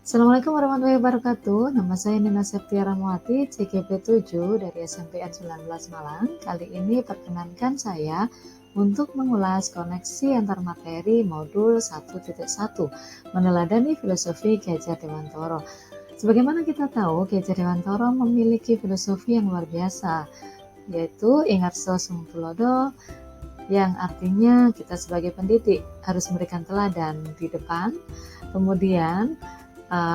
Assalamualaikum warahmatullahi wabarakatuh. Nama saya Nina Septia Ramawati, CGP 7 dari SMPN 19 Malang. Kali ini perkenankan saya untuk mengulas koneksi antar materi modul 1.1 meneladani filosofi Ki Hajar Dewantoro. Sebagaimana kita tahu, Ki Hajar Dewantoro memiliki filosofi yang luar biasa, yaitu Ingarso Sung Tulodo, yang artinya kita sebagai pendidik harus memberikan teladan di depan. Kemudian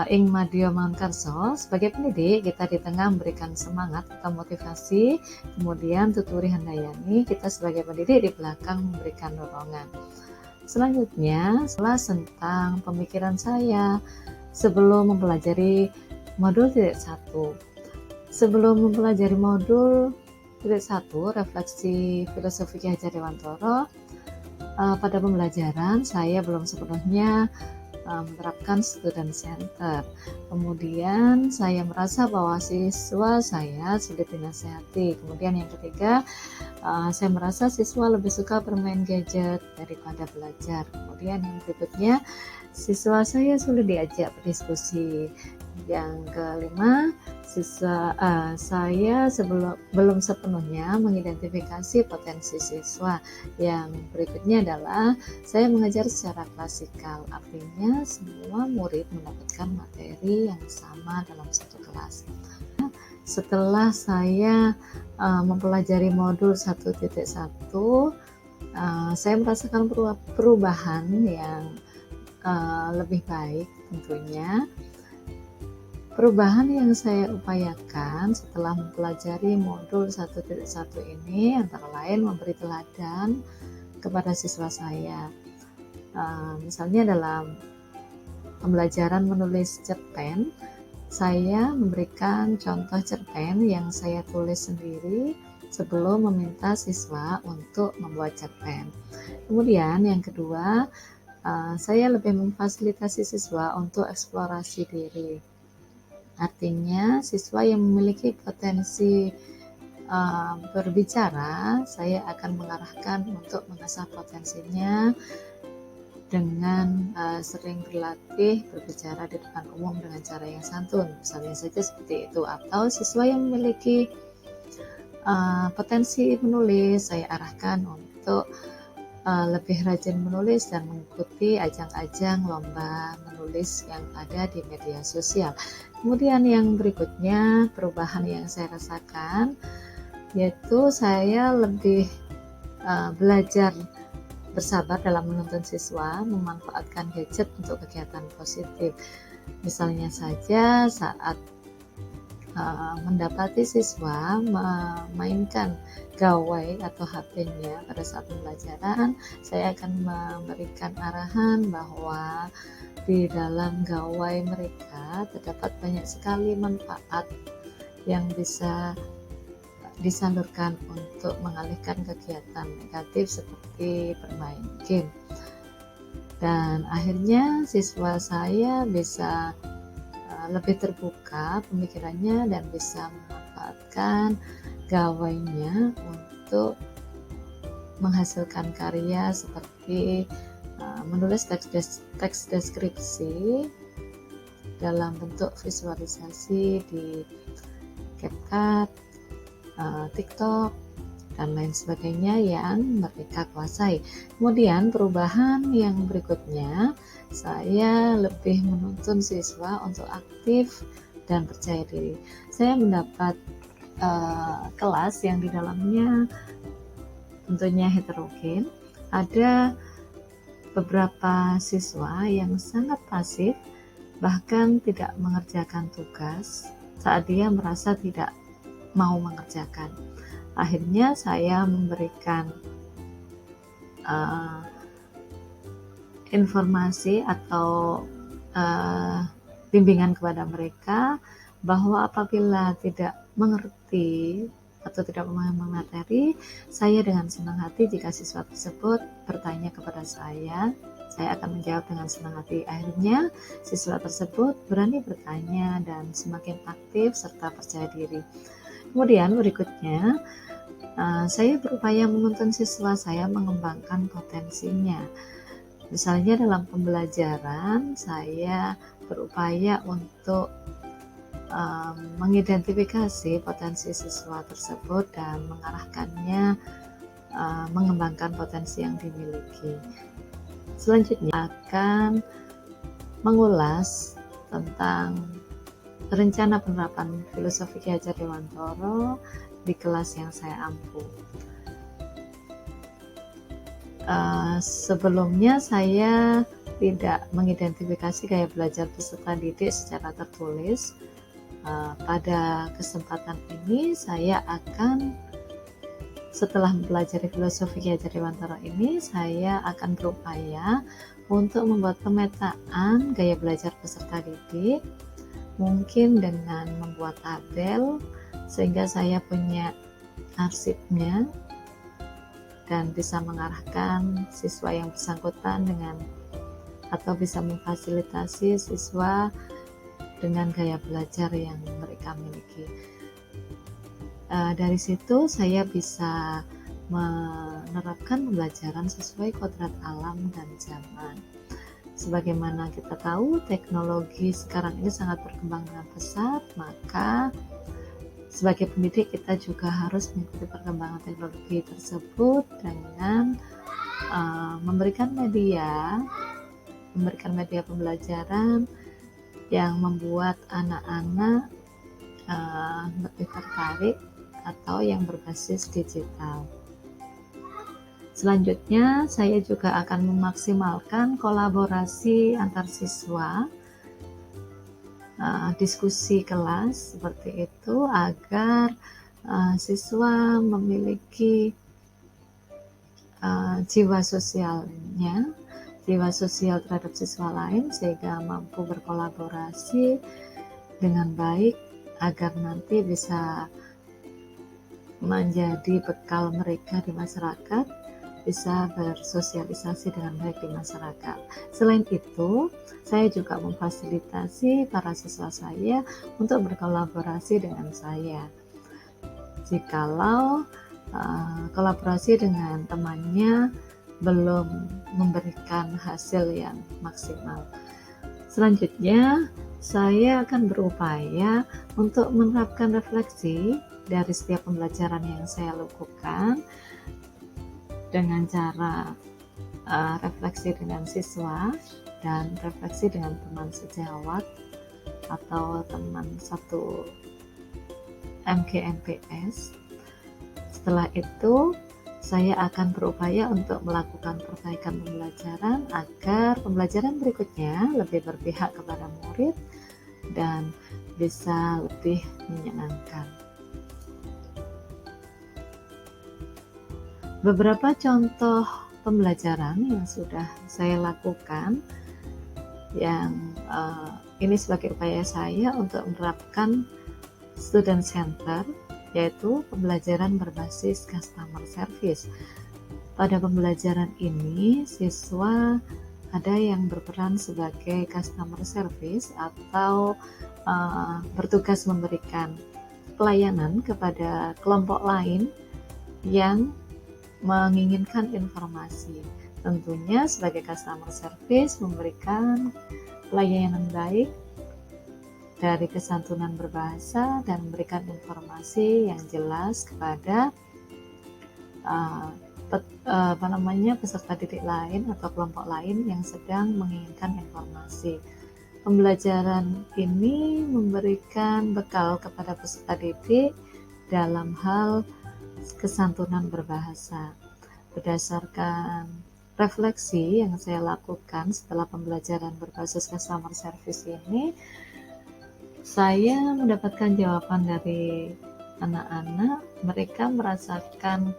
Ing Madya Mangunkarso, sebagai pendidik kita di tengah memberikan semangat atau motivasi, kemudian Tuturi Handayani, kita sebagai pendidik di belakang memberikan dorongan. Selanjutnya, setelah tentang pemikiran saya sebelum mempelajari modul 1. Sebelum mempelajari modul 1, refleksi filosofi Ki Hajar Dewantoro, pada pembelajaran saya belum sepenuhnya menerapkan student center. Kemudian saya merasa bahwa siswa saya sulit dinasihati. Kemudian yang ketiga, saya merasa siswa lebih suka bermain gadget daripada belajar. Kemudian yang berikutnya, siswa saya sulit diajak berdiskusi. Yang kelima, saya belum sepenuhnya mengidentifikasi potensi siswa. Yang berikutnya adalah saya mengajar secara klasikal, artinya semua murid mendapatkan materi yang sama dalam satu kelas. Setelah saya mempelajari modul 1.1, saya merasakan perubahan yang lebih baik tentunya. Perubahan yang saya upayakan setelah mempelajari modul 1.1 ini antara lain memberi teladan kepada siswa saya. Misalnya dalam pembelajaran menulis cerpen, saya memberikan contoh cerpen yang saya tulis sendiri sebelum meminta siswa untuk membuat cerpen. Kemudian yang kedua, saya lebih memfasilitasi siswa untuk eksplorasi diri. Artinya siswa yang memiliki potensi berbicara, saya akan mengarahkan untuk mengasah potensinya dengan sering berlatih berbicara di depan umum dengan cara yang santun, misalnya saja seperti itu. Atau siswa yang memiliki potensi menulis, saya arahkan untuk lebih rajin menulis dan mengikuti ajang-ajang lomba menulis yang ada di media sosial. Kemudian yang berikutnya, perubahan yang saya rasakan yaitu saya lebih belajar bersabar dalam menuntun siswa, memanfaatkan gadget untuk kegiatan positif. Misalnya saja saat mendapati siswa memainkan gawai atau HP-nya pada saat pembelajaran, saya akan memberikan arahan bahwa di dalam gawai mereka terdapat banyak sekali manfaat yang bisa disalurkan untuk mengalihkan kegiatan negatif seperti bermain game. Dan akhirnya siswa saya bisa lebih terbuka pemikirannya dan bisa memanfaatkan gawainya untuk menghasilkan karya seperti menulis teks deskripsi dalam bentuk visualisasi di CapCut, TikTok, dan lain sebagainya yang mereka kuasai. Kemudian perubahan yang berikutnya, saya lebih menuntun siswa untuk aktif dan percaya diri. Saya mendapat kelas yang di dalamnya tentunya heterogen. Ada beberapa siswa yang sangat pasif, bahkan tidak mengerjakan tugas saat dia merasa tidak mau mengerjakan. Akhirnya saya memberikan informasi atau bimbingan kepada mereka bahwa apabila tidak mengerti atau tidak memahami materi, saya dengan senang hati jika siswa tersebut bertanya kepada saya akan menjawab dengan senang hati. Akhirnya siswa tersebut berani bertanya dan semakin aktif serta percaya diri. Kemudian berikutnya, saya berupaya menuntun siswa saya mengembangkan potensinya. Misalnya dalam pembelajaran saya berupaya untuk mengidentifikasi potensi siswa tersebut dan mengarahkannya mengembangkan potensi yang dimiliki. Selanjutnya akan mengulas tentang rencana penerapan filosofi Ki Hajar Dewantara di kelas yang saya ampu. Sebelumnya saya tidak mengidentifikasi gaya belajar peserta didik secara tertulis. Pada kesempatan ini saya akan, setelah mempelajari filosofi Ki Hajar Dewantara ini, saya akan berupaya untuk membuat pemetaan gaya belajar peserta didik, mungkin dengan membuat tabel sehingga saya punya arsipnya dan bisa mengarahkan siswa yang bersangkutan dengan, atau bisa memfasilitasi siswa dengan gaya belajar yang mereka miliki. Dari situ saya bisa menerapkan pembelajaran sesuai kodrat alam dan zaman. Sebagaimana kita tahu, teknologi sekarang ini sangat berkembang dengan pesat, maka sebagai pendidik kita juga harus mengikuti perkembangan teknologi tersebut dengan memberikan media pembelajaran yang membuat anak-anak lebih tertarik atau yang berbasis digital. Selanjutnya, saya juga akan memaksimalkan kolaborasi antar siswa, diskusi kelas seperti itu, agar siswa memiliki jiwa sosial terhadap siswa lain, sehingga mampu berkolaborasi dengan baik agar nanti bisa menjadi bekal mereka di masyarakat, bisa bersosialisasi dengan baik di masyarakat. Selain itu, saya juga memfasilitasi para siswa saya untuk berkolaborasi dengan saya. Jikalau kolaborasi dengan temannya belum memberikan hasil yang maksimal. Selanjutnya, saya akan berupaya untuk menerapkan refleksi dari setiap pembelajaran yang saya lakukan dengan cara refleksi dengan siswa dan refleksi dengan teman sejawat atau teman satu MGMPS. Setelah itu, saya akan berupaya untuk melakukan perbaikan pembelajaran agar pembelajaran berikutnya lebih berpihak kepada murid dan bisa lebih menyenangkan. Beberapa contoh pembelajaran yang sudah saya lakukan, yang ini sebagai upaya saya untuk menerapkan student center, yaitu pembelajaran berbasis customer service. Pada pembelajaran ini, siswa ada yang berperan sebagai customer service atau bertugas memberikan pelayanan kepada kelompok lain yang menginginkan informasi. Tentunya sebagai customer service memberikan pelayanan baik dari kesantunan berbahasa dan memberikan informasi yang jelas kepada peserta didik lain atau kelompok lain yang sedang menginginkan informasi. Pembelajaran ini memberikan bekal kepada peserta didik dalam hal kesantunan berbahasa. Berdasarkan refleksi yang saya lakukan setelah pembelajaran berbasis customer service ini, saya mendapatkan jawaban dari anak-anak. Mereka merasakan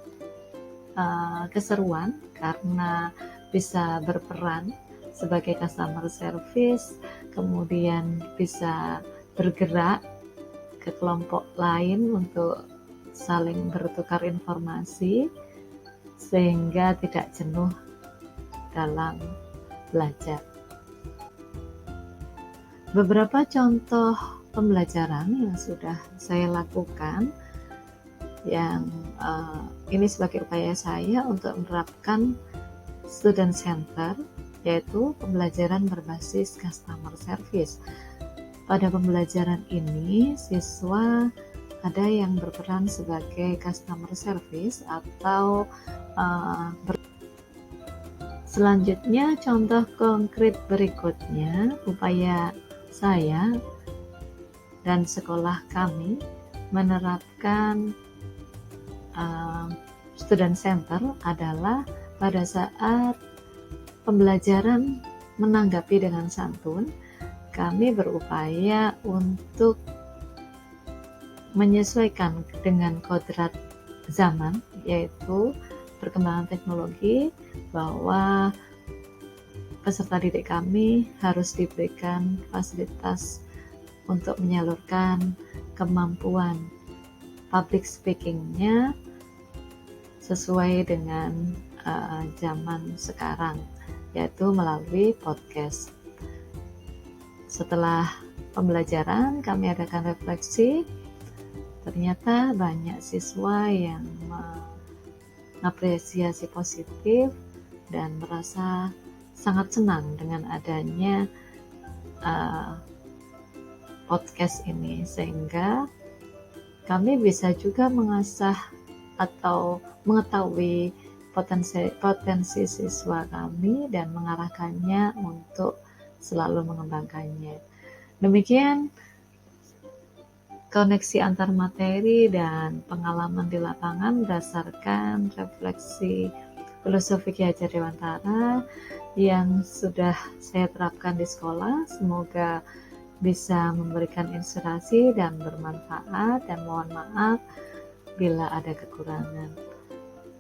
keseruan karena bisa berperan sebagai customer service, kemudian bisa bergerak ke kelompok lain untuk saling bertukar informasi sehingga tidak jenuh dalam belajar. Beberapa contoh pembelajaran yang sudah saya lakukan, yang ini sebagai upaya saya untuk menerapkan student center, yaitu pembelajaran berbasis customer service. Pada pembelajaran ini, siswa ada yang berperan sebagai customer service atau selanjutnya, contoh konkret berikutnya, upaya saya dan sekolah kami menerapkan student center adalah pada saat pembelajaran menanggapi dengan santun, kami berupaya untuk menyesuaikan dengan kodrat zaman, yaitu perkembangan teknologi, bahwa peserta didik kami harus diberikan fasilitas untuk menyalurkan kemampuan public speaking-nya sesuai dengan zaman sekarang, yaitu melalui podcast. Setelah pembelajaran, kami adakan refleksi. Ternyata banyak siswa yang mengapresiasi positif dan merasa sangat senang dengan adanya podcast ini, sehingga kami bisa juga mengasah atau mengetahui potensi siswa kami dan mengarahkannya untuk selalu mengembangkannya. Demikian koneksi antar materi dan pengalaman di lapangan berdasarkan refleksi filosofi Ki Hajar Dewantara yang sudah saya terapkan di sekolah. Semoga bisa memberikan inspirasi dan bermanfaat, dan mohon maaf bila ada kekurangan.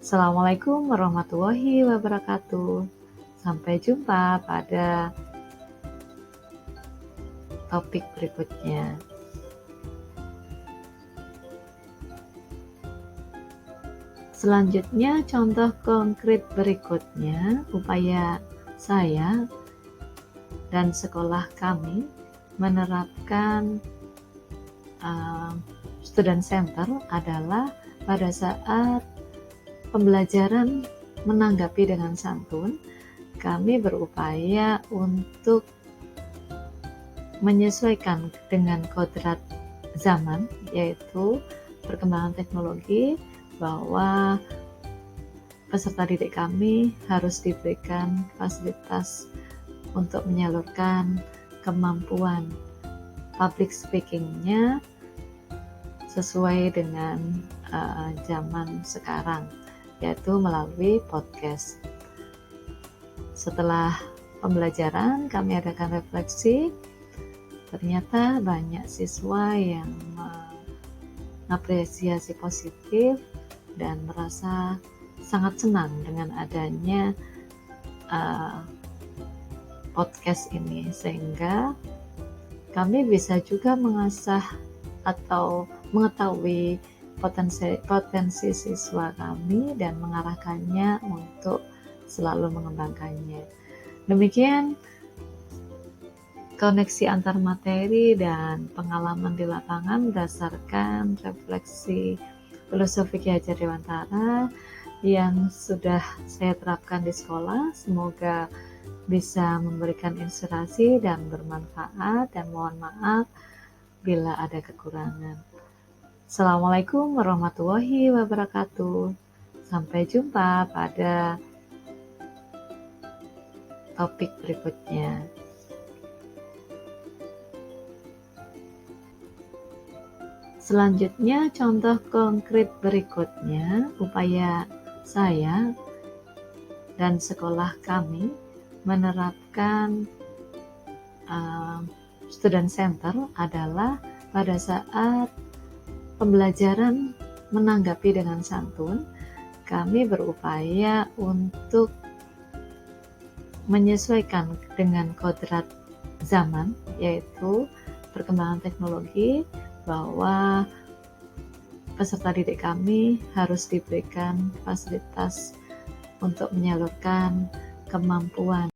Assalamualaikum warahmatullahi wabarakatuh. Sampai jumpa pada topik berikutnya. Selanjutnya, contoh konkret berikutnya, upaya saya dan sekolah kami menerapkan student center adalah pada saat pembelajaran menanggapi dengan santun, kami berupaya untuk menyesuaikan dengan kodrat zaman, yaitu perkembangan teknologi, bahwa peserta didik kami harus diberikan fasilitas untuk menyalurkan kemampuan public speaking-nya sesuai dengan zaman sekarang, yaitu melalui podcast. Setelah pembelajaran, kami adakan refleksi. Ternyata banyak siswa yang mengapresiasi positif dan merasa sangat senang dengan adanya podcast ini, sehingga kami bisa juga mengasah atau mengetahui potensi siswa kami dan mengarahkannya untuk selalu mengembangkannya. Demikian koneksi antar materi dan pengalaman di lapangan berdasarkan refleksi filosofi Ki Hajar Dewantara yang sudah saya terapkan di sekolah. Semoga bisa memberikan inspirasi dan bermanfaat, dan mohon maaf bila ada kekurangan. Assalamualaikum warahmatullahi wabarakatuh. Sampai jumpa pada topik berikutnya. Selanjutnya, contoh konkret berikutnya, upaya saya dan sekolah kami menerapkan student center adalah pada saat pembelajaran menanggapi dengan santun, kami berupaya untuk menyesuaikan dengan kodrat zaman, yaitu perkembangan teknologi, bahwa peserta didik kami harus diberikan fasilitas untuk menyalurkan kemampuan